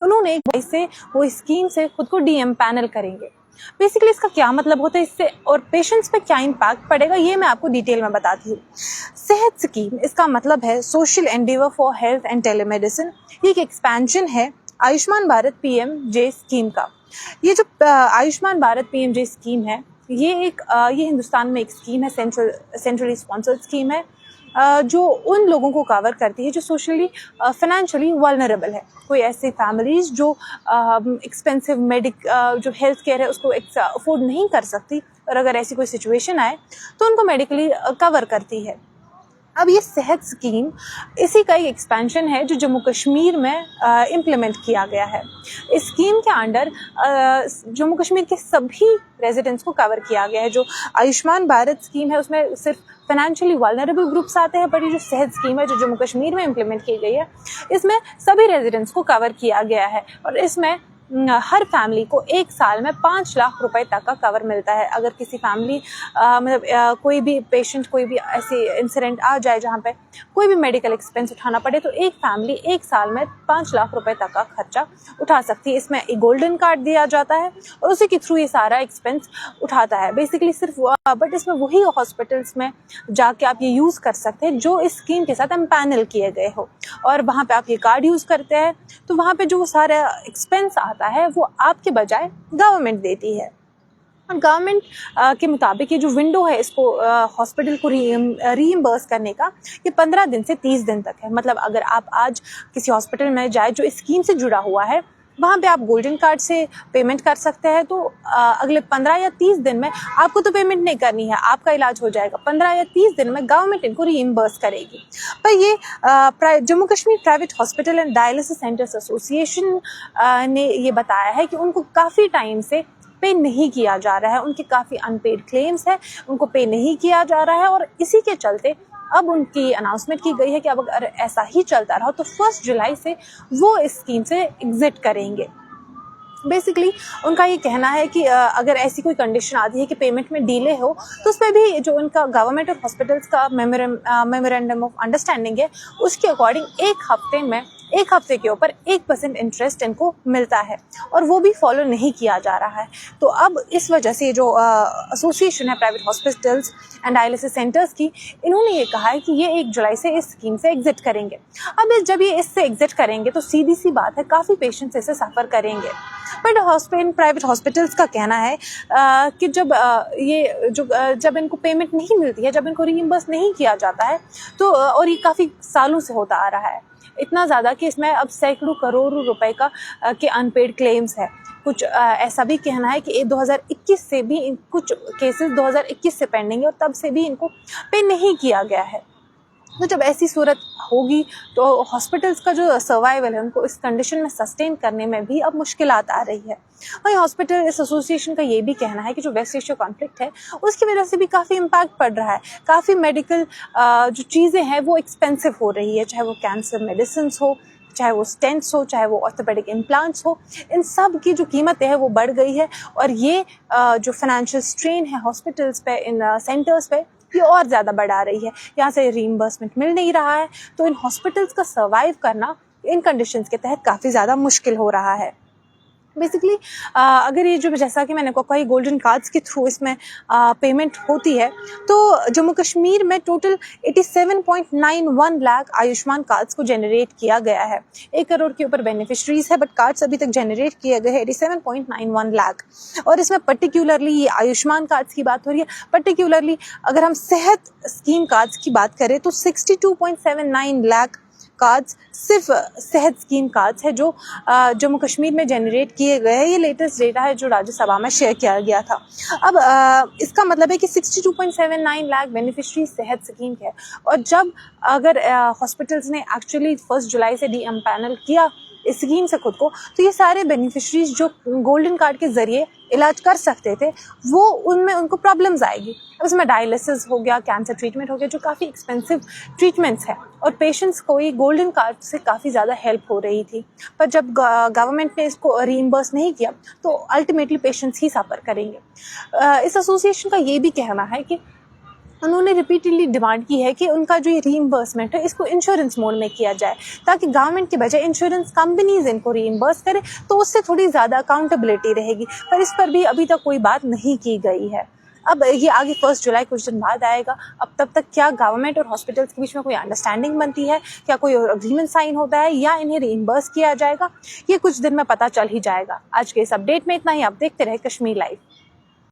उन्होंने इससे वो स्कीम से खुद को डीएम्पैनल करेंगे। बेसिकली इसका क्या मतलब होता है इससे और पेशेंट्स पे क्या इम्पैक्ट पड़ेगा ये मैं आपको डिटेल में बताती हूँ। सेहत स्कीम, इसका मतलब है social Endeavour for health and telemedicine. ये एक एक्सपेंशन है आयुष्मान भारत पीएमजे स्कीम का। ये जो आयुष्मान भारत पीएमजे स्कीम है ये हिंदुस्तान में एक स्कीम है, सेंट्रली स्पॉन्सर्ड स्कीम है, जो उन लोगों को कवर करती है जो सोशली फाइनेंशियली वल्नरेबल है। कोई ऐसी फैमिलीज जो एक्सपेंसिव जो हेल्थ केयर है उसको अफोर्ड नहीं कर सकती, और अगर ऐसी कोई सिचुएशन आए तो उनको मेडिकली कवर करती है। अब ये सेहत स्कीम इसी का एक एक्सपेंशन है जो जम्मू कश्मीर में इम्प्लीमेंट किया गया है। इस स्कीम के अंडर जम्मू कश्मीर के सभी रेजिडेंट्स को कवर किया गया है। जो आयुष्मान भारत स्कीम है उसमें सिर्फ फाइनेंशियली वल्नरेबल ग्रुप्स आते हैं, पर ये जो सेहत स्कीम है जो जम्मू कश्मीर में इम्प्लीमेंट की गई है इसमें सभी रेजिडेंट्स को कवर किया गया है, और इसमें हर फैमिली को 1 साल में 5 लाख रुपए तक का कवर मिलता है। अगर किसी फैमिली कोई भी पेशेंट, कोई भी ऐसी इंसिडेंट आ जाए जहाँ पे कोई भी मेडिकल एक्सपेंस उठाना पड़े तो एक फैमिली 1 साल में 5 लाख रुपए तक का खर्चा उठा सकती है। इसमें एक गोल्डन कार्ड दिया जाता है और उसी के थ्रू ये सारा एक्सपेंस उठाता है। बेसिकली सिर्फ बट इसमें वही हॉस्पिटल्स में जाके आप ये यूज़ कर सकते हैं जो इस स्कीम के साथ एम्पैनल किए गए हो, और वहाँ पे आप ये कार्ड यूज़ करते हैं तो वहाँ पे जो सारा एक्सपेंस आता है वो आपके बजाय गवर्नमेंट देती है। और गवर्नमेंट के मुताबिक ये जो विंडो है इसको हॉस्पिटल को रीइम्बर्स करने का ये 15 दिन से 30 दिन तक है। मतलब अगर आप आज किसी हॉस्पिटल में जाए जो इस स्कीम से जुड़ा हुआ है वहाँ पे आप गोल्डन कार्ड से पेमेंट कर सकते हैं, तो अगले 15 या 30 दिन में आपको तो पेमेंट नहीं करनी है, आपका इलाज हो जाएगा। 15 या 30 दिन में गवर्नमेंट इनको रीइम्बर्स करेगी। पर ये Jammu Kashmir private hospital and dialysis centres association ने ये बताया है कि उनको काफ़ी टाइम से पे नहीं किया जा रहा है, उनके काफ़ी अनपेड क्लेम्स है, उनको पे नहीं किया जा रहा है, और इसी के चलते अब उनकी अनाउंसमेंट की गई है कि अब अगर ऐसा ही चलता रहा तो 1 जुलाई से वो इस स्कीम से एग्जिट करेंगे। बेसिकली उनका ये कहना है कि अगर ऐसी कोई कंडीशन आती है कि पेमेंट में डिले हो तो उसमें भी जो उनका गवर्नमेंट और हॉस्पिटल्स का मेमोरेंडम ऑफ अंडरस्टैंडिंग है उसके अकॉर्डिंग एक हफ्ते के ऊपर 1% इंटरेस्ट इनको मिलता है, और वो भी फॉलो नहीं किया जा रहा है। तो अब इस वजह से जो एसोसिएशन है private hospitals and dialysis centres की, इन्होंने ये कहा है कि ये 1 जुलाई से इस स्कीम से एग्जिट करेंगे। अब जब ये इससे एग्जिट करेंगे तो सीधी सी बात है काफ़ी पेशेंट्स इससे सफ़र करेंगे। बट प्राइवेट हॉस्पिटल्स का कहना है कि जब इनको पेमेंट नहीं मिलती है, जब इनको रीइम्बर्स नहीं किया जाता है तो और ये काफ़ी सालों से होता आ रहा है, इतना ज़्यादा कि इसमें अब सैकड़ों करोड़ रुपए के अनपेड क्लेम्स है। कुछ ऐसा भी कहना है कि 2021 से भी कुछ केसेस 2021 से पेंडिंग है और तब से भी इनको पे नहीं किया गया है। तो जब ऐसी सूरत होगी तो हॉस्पिटल्स का जो सर्वाइवल है उनको इस कंडीशन में सस्टेन करने में भी अब मुश्किलात आ रही है। वहीं हॉस्पिटल एसोसिएशन का ये भी कहना है कि जो वेस्ट एशिया कॉन्फ्लिक्ट है उसकी वजह से भी काफ़ी इम्पैक्ट पड़ रहा है। काफ़ी मेडिकल जो चीज़ें हैं वो एक्सपेंसिव हो रही है, चाहे वो कैंसर मेडिसिन हो, चाहे वो स्टेंट्स हो, चाहे वो ऑर्थोपेडिक इम्प्लांट्स हो, इन सब की जो कीमतें हैं वो बढ़ गई है, और ये जो फाइनेंशियल स्ट्रेन है हॉस्पिटल्स पे, इन सेंटर्स पे, ये और ज़्यादा बढ़ा रही है। यहाँ से रीइम्बर्समेंट मिल नहीं रहा है तो इन हॉस्पिटल्स का सर्वाइव करना इन कंडीशंस के तहत काफ़ी ज़्यादा मुश्किल हो रहा है। बेसिकली अगर ये जो जैसा कि मैंने कहा गोल्डन कार्ड्स के थ्रू इसमें पेमेंट होती है तो जम्मू कश्मीर में टोटल 87.91 लाख आयुष्मान कार्ड्स को जनरेट किया गया है। 1 करोड़ के ऊपर बेनिफिशरीज है, बट कार्ड्स अभी तक जनरेट किए गए हैं 87.91 लाख। और इसमें पर्टिकुलरली ये आयुष्मान कार्ड्स की बात हो रही है। पर्टिकुलरली अगर हम सेहत स्कीम कार्ड्स की बात करें तो 62.79 लाख कार्ड्स सिर्फ सेहत स्कीम कार्ड्स है जो जम्मू कश्मीर में जनरेट किए गए हैं। ये लेटेस्ट डेटा है जो राज्यसभा में शेयर किया गया था। अब इसका मतलब है कि 62.79 लाख बेनिफिशरी सेहत स्कीम के है, और जब अगर हॉस्पिटल्स ने एक्चुअली 1 जुलाई से डीएम्पैनल किया इस स्कीम से खुद को, तो ये सारे बेनिफिशरीज जो गोल्डन कार्ड के जरिए इलाज कर सकते थे वो उनमें उनको प्रॉब्लम्स आएगी। अब इसमें डायलिसिस हो गया, कैंसर ट्रीटमेंट हो गया, जो काफ़ी एक्सपेंसिव ट्रीटमेंट्स हैं, और पेशेंट्स को ये गोल्डन कार्ड से काफ़ी ज़्यादा हेल्प हो रही थी। पर जब गवर्नमेंट ने इसको रीइम्बर्स नहीं किया तो अल्टीमेटली पेशेंट्स ही सफ़र करेंगे। इस एसोसिएशन का ये भी कहना है कि उन्होंने रिपीटेडली डिमांड की है कि उनका जो ये रीइम्बर्समेंट है इसको इंश्योरेंस मोड में किया जाए, ताकि गवर्नमेंट के बजाय इंश्योरेंस कंपनीज इनको रीइम्बर्स करे, तो उससे थोड़ी ज़्यादा अकाउंटेबिलिटी रहेगी। पर इस पर भी अभी तक कोई बात नहीं की गई है। अब ये आगे 1 जुलाई कुछ दिन बाद आएगा। अब तब तक क्या गवर्नमेंट और हॉस्पिटल्स के बीच में कोई अंडरस्टैंडिंग बनती है, क्या कोई अग्रीमेंट साइन होता है, या इन्हें रीइम्बर्स किया जाएगा, ये कुछ दिन में पता चल ही जाएगा। आज के इस अपडेट में इतना ही। आप देखते रहे कश्मीर लाइव।